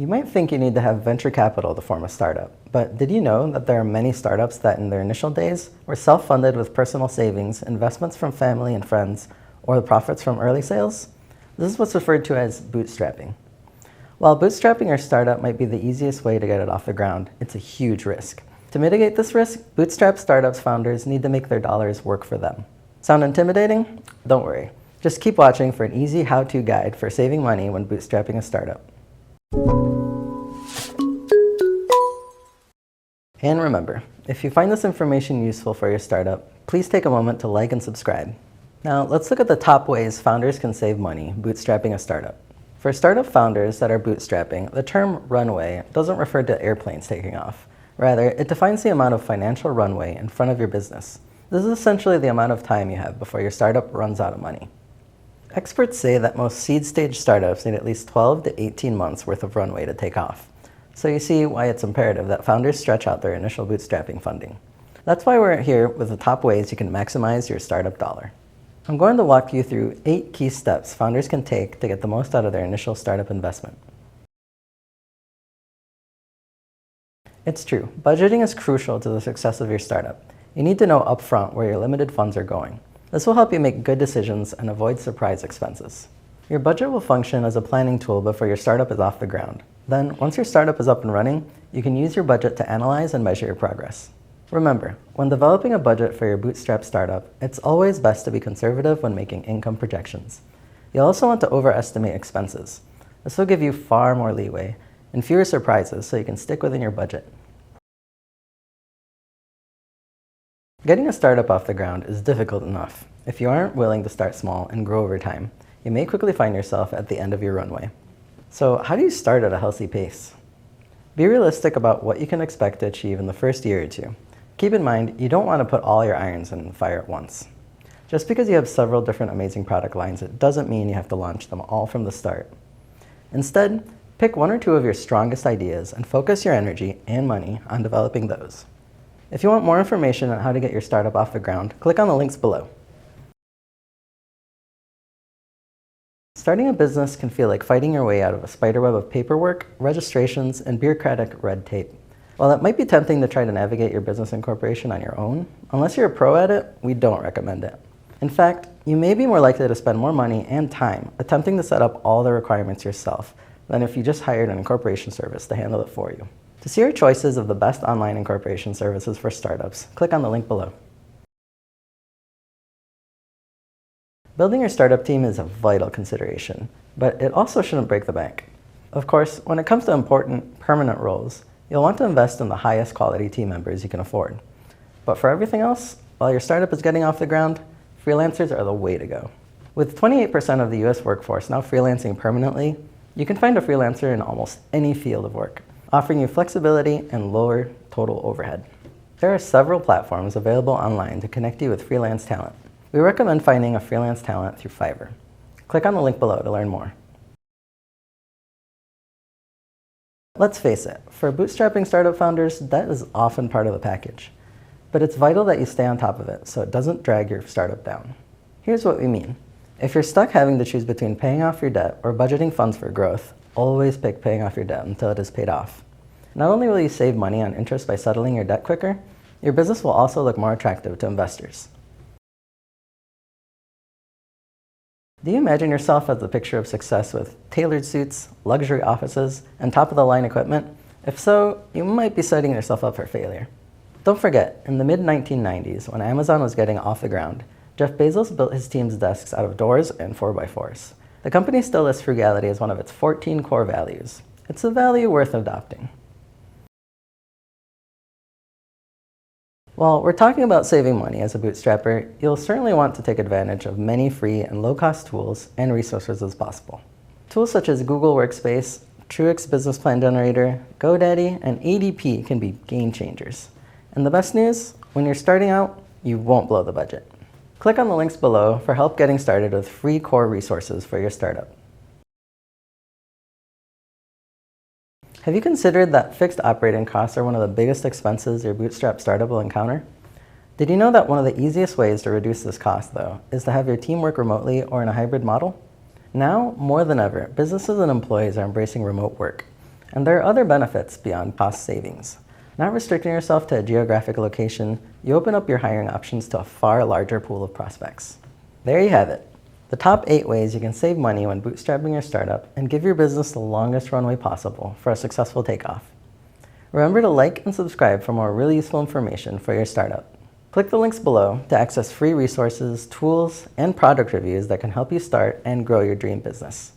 You might think you need to have venture capital to form a startup, but did you know that there are many startups that in their initial days were self-funded with personal savings, investments from family and friends, or the profits from early sales? This is what's referred to as bootstrapping. While bootstrapping your startup might be the easiest way to get it off the ground, it's a huge risk. To mitigate this risk, bootstrap startups founders need to make their dollars work for them. Sound intimidating? Don't worry. Just keep watching for an easy how-to guide for saving money when bootstrapping a startup. And remember, if you find this information useful for your startup, please take a moment to like and subscribe. Now, let's look at the top ways founders can save money bootstrapping a startup. For startup founders that are bootstrapping, the term runway doesn't refer to airplanes taking off. Rather, it defines the amount of financial runway in front of your business. This is essentially the amount of time you have before your startup runs out of money. Experts say that most seed stage startups need at least 12 to 18 months worth of runway to take off. So you see why it's imperative that founders stretch out their initial bootstrapping funding. That's why we're here with the top ways you can maximize your startup dollar. I'm going to walk you through 8 key steps founders can take to get the most out of their initial startup investment. It's true, budgeting is crucial to the success of your startup. You need to know upfront where your limited funds are going. This will help you make good decisions and avoid surprise expenses. Your budget will function as a planning tool before your startup is off the ground. Then, once your startup is up and running, you can use your budget to analyze and measure your progress. Remember, when developing a budget for your bootstrap startup, it's always best to be conservative when making income projections. You'll also want to overestimate expenses. This will give you far more leeway and fewer surprises so you can stick within your budget. Getting a startup off the ground is difficult enough. If you aren't willing to start small and grow over time, you may quickly find yourself at the end of your runway. So how do you start at a healthy pace? Be realistic about what you can expect to achieve in the first year or two. Keep in mind, you don't want to put all your irons in the fire at once. Just because you have several different amazing product lines, it doesn't mean you have to launch them all from the start. Instead, pick 1 or 2 of your strongest ideas and focus your energy and money on developing those. If you want more information on how to get your startup off the ground, click on the links below. Starting a business can feel like fighting your way out of a spiderweb of paperwork, registrations, and bureaucratic red tape. While it might be tempting to try to navigate your business incorporation on your own, unless you're a pro at it, we don't recommend it. In fact, you may be more likely to spend more money and time attempting to set up all the requirements yourself than if you just hired an incorporation service to handle it for you. To see our choices of the best online incorporation services for startups, click on the link below. Building your startup team is a vital consideration, but it also shouldn't break the bank. Of course, when it comes to important, permanent roles, you'll want to invest in the highest quality team members you can afford. But for everything else, while your startup is getting off the ground, freelancers are the way to go. With 28% of the US workforce now freelancing permanently, you can find a freelancer in almost any field of work, offering you flexibility and lower total overhead. There are several platforms available online to connect you with freelance talent. We recommend finding a freelance talent through Fiverr. Click on the link below to learn more. Let's face it, for bootstrapping startup founders, debt is often part of the package. But it's vital that you stay on top of it so it doesn't drag your startup down. Here's what we mean. If you're stuck having to choose between paying off your debt or budgeting funds for growth, always pick paying off your debt until it is paid off. Not only will you save money on interest by settling your debt quicker, your business will also look more attractive to investors. Do you imagine yourself as the picture of success with tailored suits, luxury offices, and top-of-the-line equipment? If so, you might be setting yourself up for failure. Don't forget, in the mid-1990s, when Amazon was getting off the ground, Jeff Bezos built his team's desks out of doors and 4x4s. The company still lists frugality as one of its 14 core values. It's a value worth adopting. While we're talking about saving money as a bootstrapper, you'll certainly want to take advantage of many free and low-cost tools and resources as possible. Tools such as Google Workspace, Truex Business Plan Generator, GoDaddy, and ADP can be game changers. And the best news, when you're starting out, you won't blow the budget. Click on the links below for help getting started with free core resources for your startup. Have you considered that fixed operating costs are one of the biggest expenses your bootstrap startup will encounter? Did you know that one of the easiest ways to reduce this cost, though, is to have your team work remotely or in a hybrid model? Now, more than ever, businesses and employees are embracing remote work. And there are other benefits beyond cost savings. Not restricting yourself to a geographic location, you open up your hiring options to a far larger pool of prospects. There you have it. The top 8 ways you can save money when bootstrapping your startup and give your business the longest runway possible for a successful takeoff. Remember to like and subscribe for more really useful information for your startup. Click the links below to access free resources, tools, and product reviews that can help you start and grow your dream business.